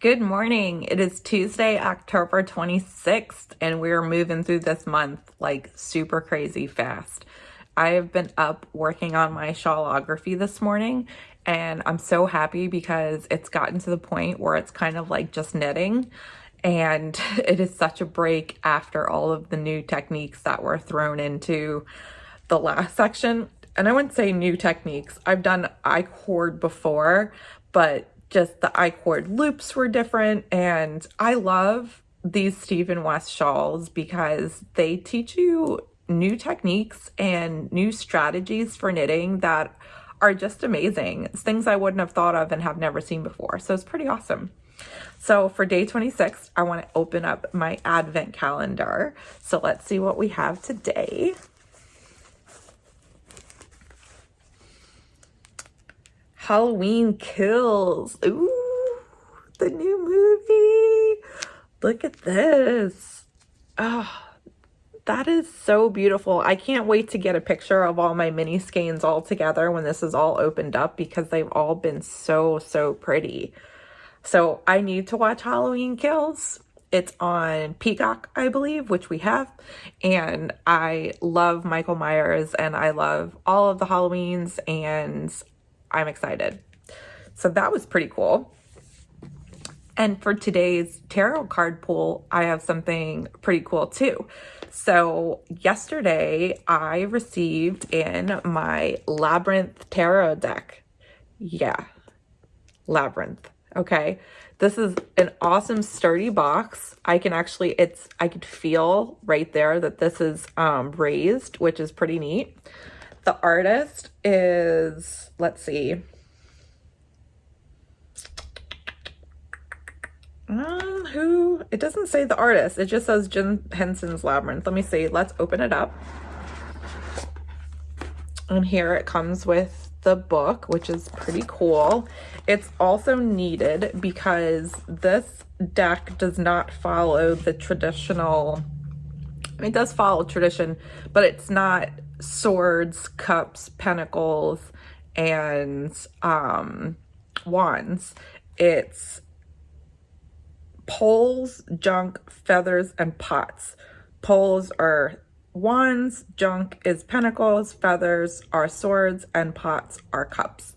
Good morning. It is Tuesday, October 26th, and we're moving through this month like super crazy fast. I have been up working on my shawlography this morning, and I'm so happy because it's gotten to the point where it's kind of like just knitting, and it is such a break after all of the new techniques that were thrown into the last section. And I wouldn't say new techniques. I've done I-cord before, but just the I-cord loops were different. And I love these Stephen West shawls because they teach you new techniques and new strategies for knitting that are just amazing. It's things I wouldn't have thought of and have never seen before. So it's pretty awesome. So for day 26, I want to open up my advent calendar. So let's see what we have today. Halloween Kills. Ooh, the new movie. Look at this. Oh, that is so beautiful. I can't wait to get a picture of all my mini skeins all together when this is all opened up because they've all been so pretty. So I need to watch Halloween Kills. It's on Peacock, I believe, which we have. And I love Michael Myers and I love all of the Halloweens and I'm excited. So that was pretty cool. And for today's tarot card pull, I have something pretty cool too. So yesterday I received in my Labyrinth tarot deck. Yeah, Labyrinth. Okay. This is an awesome sturdy box. I can actually, I could feel right there that this is raised, which is pretty neat. The artist is, let's see. It doesn't say the artist. It just says Jim Henson's Labyrinth. Let me see. Let's open it up. And here it comes with the book, which is pretty cool. It's also needed because this deck does not follow the traditional, I mean, it does follow tradition, but it's not swords, cups, pentacles, and wands. It's poles, junk, feathers, and pots. Poles are wands, junk is pentacles, feathers are swords, and pots are cups.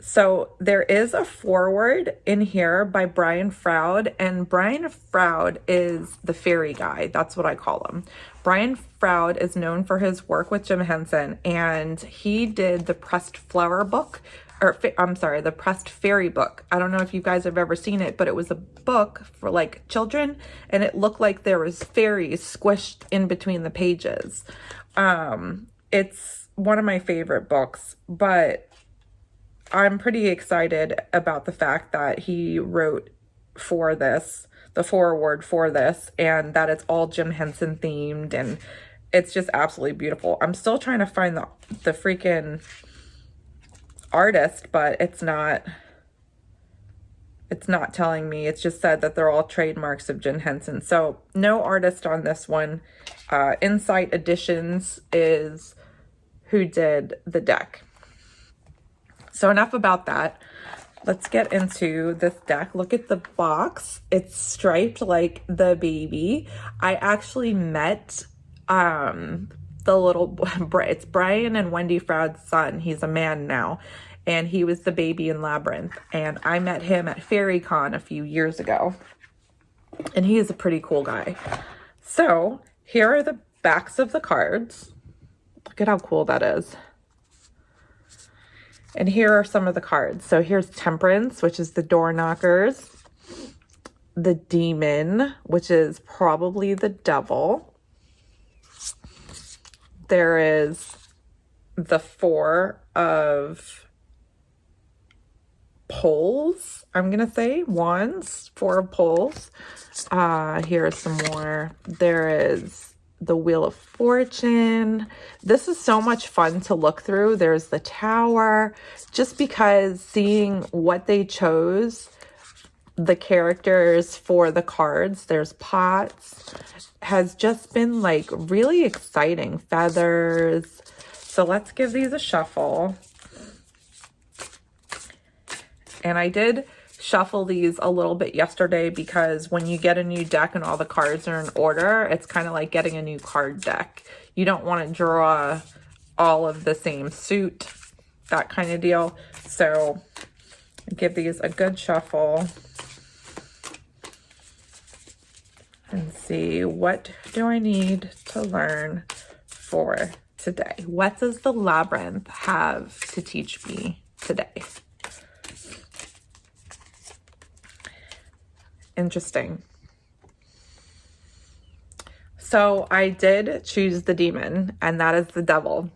So there is a foreword in here by Brian Froud, and Brian Froud is the fairy guy. That's what I call him. Brian Froud is known for his work with Jim Henson, and he did the Pressed Flower book, or I'm sorry, the Pressed Fairy book. I don't know if you guys have ever seen it, but it was a book for like children, and it looked like there was fairies squished in between the pages. It's one of my favorite books, but I'm pretty excited about the fact that he wrote for this, the foreword for this, and that it's all Jim Henson themed, and it's just absolutely beautiful. I'm still trying to find the freaking artist, but it's not telling me. It's just said that they're all trademarks of Jim Henson. So no artist on this one. Insight Editions is who did the deck. So enough about that. Let's get into this deck. Look at the box. It's striped like the baby. I actually met it's Brian and Wendy Froud's son. He's a man now. And he was the baby in Labyrinth. And I met him at FairyCon a few years ago. And he is a pretty cool guy. So here are the backs of the cards. Look at how cool that is. And here are some of the cards. So here's Temperance, which is the door knockers. The Demon, which is probably the devil. There is the Four of Poles, I'm going to say. Wands, Four of Poles. Here's some more. There is the Wheel of Fortune. This is so much fun to look through. There's the Tower, just because seeing what they chose, the characters for the cards, there's pots, has just been like really exciting. Feathers. So let's give these a shuffle. And I did shuffle these a little bit yesterday because when you get a new deck and all the cards are in order, it's kind of like getting a new card deck. You don't want to draw all of the same suit, that kind of deal. So give these a good shuffle and see, what do I need to learn for today? What does the Labyrinth have to teach me today? Interesting. So I did choose the demon, and that is the devil.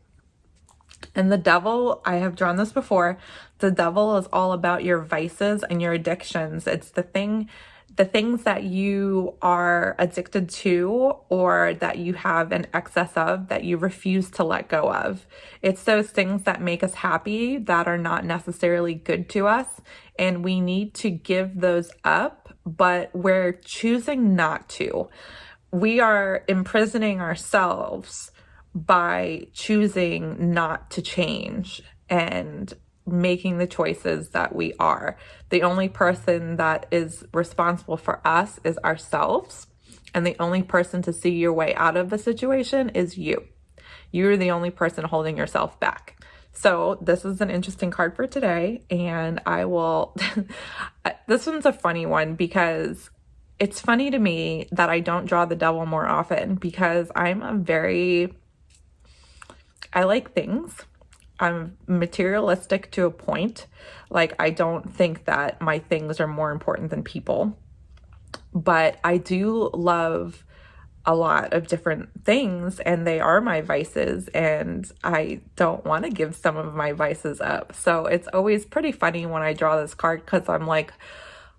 And the devil, I have drawn this before, the devil is all about your vices and your addictions. It's the things that you are addicted to or that you have an excess of that you refuse to let go of. It's those things that make us happy that are not necessarily good to us, and we need to give those up, but we're choosing not to. We are imprisoning ourselves by choosing not to change and making the choices that we are. The only person that is responsible for us is ourselves, and the only person to see your way out of the situation is you. You're the only person holding yourself back. So this is an interesting card for today, and I will this one's a funny one because it's funny to me that I don't draw the devil more often, because I like things. I'm materialistic to a point. Like, I don't think that my things are more important than people, but I do love a lot of different things, and they are my vices, and I don't want to give some of my vices up. So it's always pretty funny when I draw this card, because I'm like,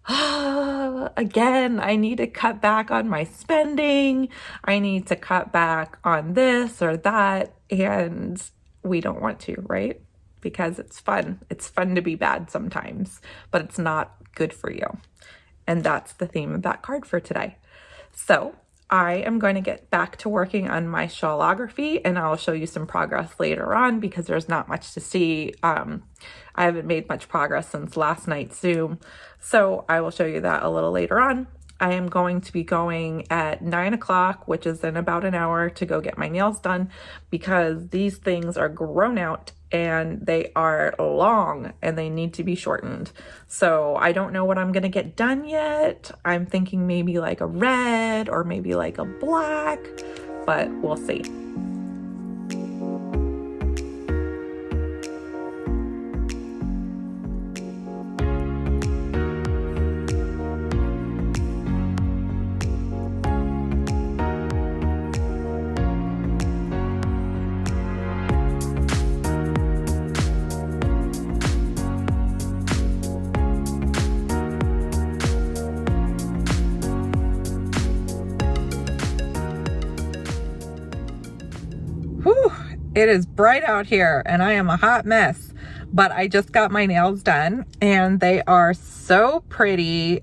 again, I need to cut back on my spending. I need to cut back on this or that. And we don't want to, right? Because it's fun. It's fun to be bad sometimes, but it's not good for you. And that's the theme of that card for today. So I am going to get back to working on my shawlography, and I'll show you some progress later on because there's not much to see. I haven't made much progress since last night's Zoom, so I will show you that a little later on. I am going to be going at 9 o'clock, which is in about an hour, to go get my nails done because these things are grown out and they are long and they need to be shortened. So I don't know what I'm going to get done yet. I'm thinking maybe like a red or maybe like a black, but we'll see. Whew, it is bright out here and I am a hot mess, but I just got my nails done and they are so pretty,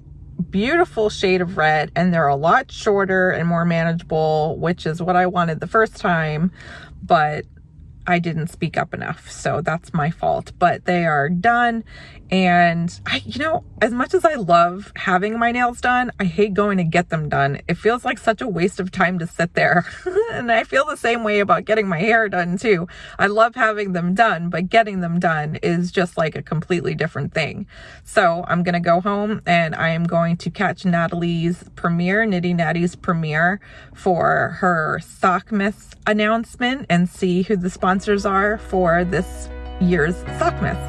beautiful shade of red, and they're a lot shorter and more manageable, which is what I wanted the first time, but I didn't speak up enough, so that's my fault. But they are done, and as much as I love having my nails done, I hate going to get them done. It feels like such a waste of time to sit there. And I feel the same way about getting my hair done too. I love having them done, but getting them done is just like a completely different thing. So I'm gonna go home and I am going to catch Natalie's premiere, Nitty Natty's premiere, for her Sockmas announcement and see who the sponsors are for this year's Sockmas.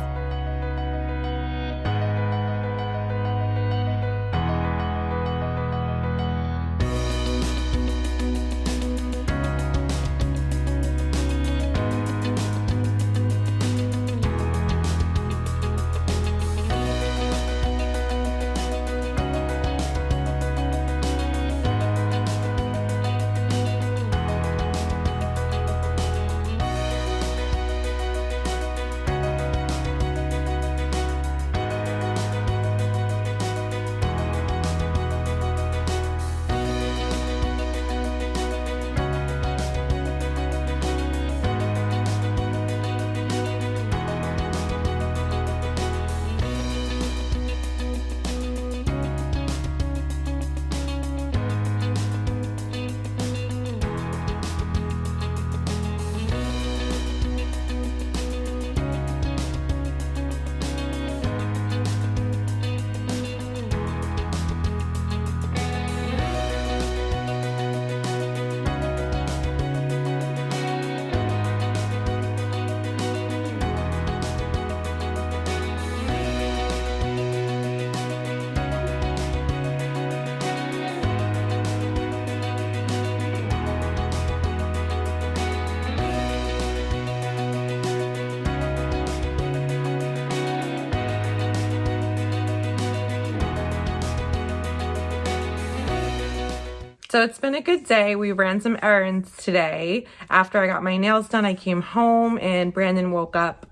So it's been a good day. We ran some errands today. After I got my nails done, I came home and Brandon woke up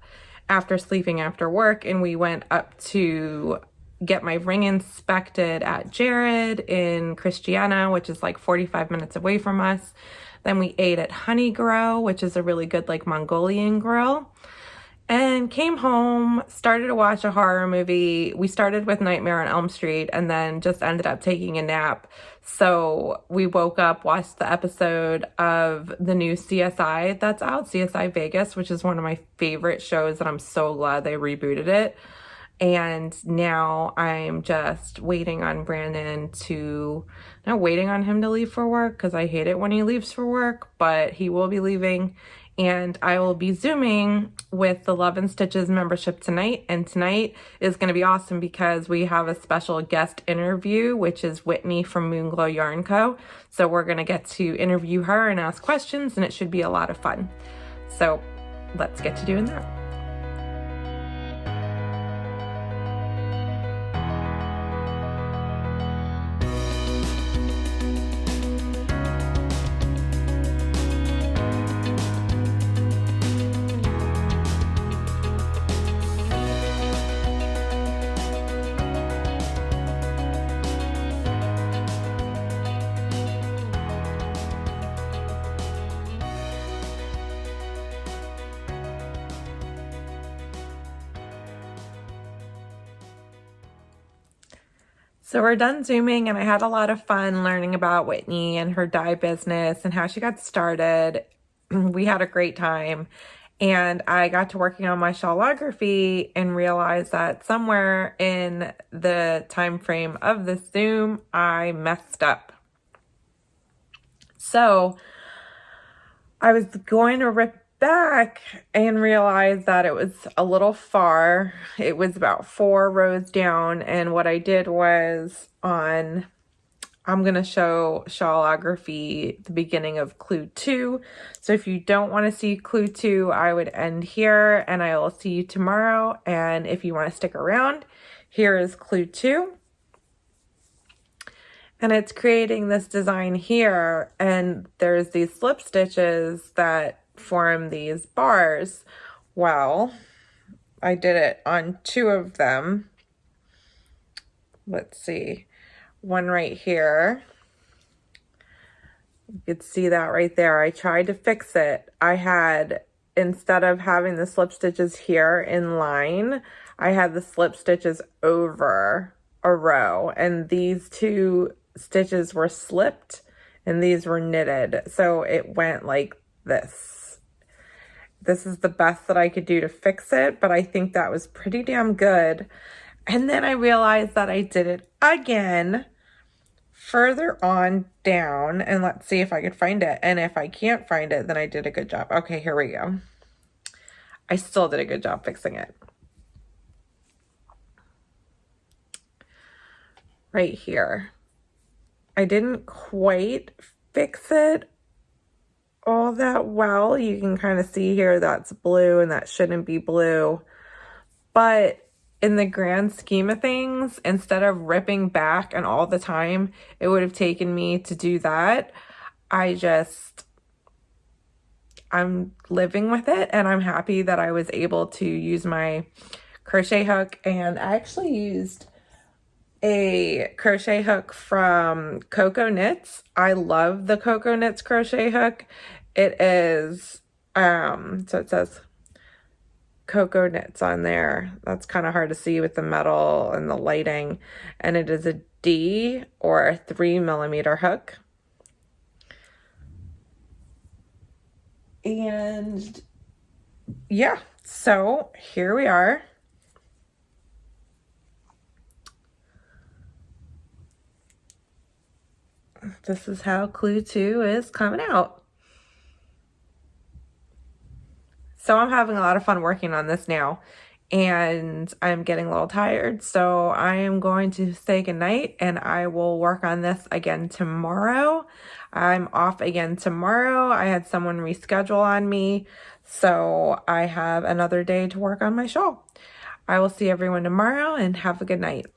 after sleeping after work, and we went up to get my ring inspected at Jared in Christiana, which is like 45 minutes away from us. Then we ate at Honey Grill, which is a really good like Mongolian grill. And came home, started to watch a horror movie. We started with Nightmare on Elm Street and then just ended up taking a nap. So we woke up, watched the episode of the new CSI that's out, CSI Vegas, which is one of my favorite shows, and I'm so glad they rebooted it. And now I'm just waiting on Brandon to, not waiting on him to leave for work because I hate it when he leaves for work, but he will be leaving. And I will be Zooming with the Love and Stitches membership tonight. And tonight is going to be awesome because we have a special guest interview, which is Whitney from Moonglow Yarn Co. So we're going to get to interview her and ask questions, and it should be a lot of fun. So let's get to doing that. So we're done Zooming, and I had a lot of fun learning about Whitney and her dye business and how she got started. We had a great time, and I got to working on my shawlography and realized that somewhere in the time frame of the Zoom, I messed up. So I was going to rip back and realized that it was a little far. It was about 4 rows down, and what I did was I'm going to show shawlography the beginning of clue 2. So if you don't want to see clue 2, I would end here, and I will see you tomorrow. And if you want to stick around, here is clue 2. And it's creating this design here, and there's these slip stitches that form these bars. Well, I did it on 2 of them. Let's see, one right here. You could see that right there. I tried to fix it. I had, instead of having the slip stitches here in line, I had the slip stitches over a row, and these 2 stitches were slipped and these were knitted. So it went like this. This is the best that I could do to fix it, but I think that was pretty damn good. And then I realized that I did it again further on down, and let's see if I could find it. And if I can't find it, then I did a good job. Okay, here we go. I still did a good job fixing it. Right here. I didn't quite fix it all that well. You can kind of see here that's blue and that shouldn't be blue. But in the grand scheme of things, instead of ripping back and all the time it would have taken me to do that, I'm living with it, and I'm happy that I was able to use my crochet hook. And I actually used a crochet hook from Coco Knits. I love the Coco Knits crochet hook. It is, so it says Coco Knits on there. That's kind of hard to see with the metal and the lighting. And it is a D or a 3mm hook. And yeah, so here we are. This is how clue 2 is coming out. So I'm having a lot of fun working on this now, and I'm getting a little tired. So I am going to say goodnight, and I will work on this again tomorrow. I'm off again tomorrow. I had someone reschedule on me, so I have another day to work on my shawl. I will see everyone tomorrow, and have a good night.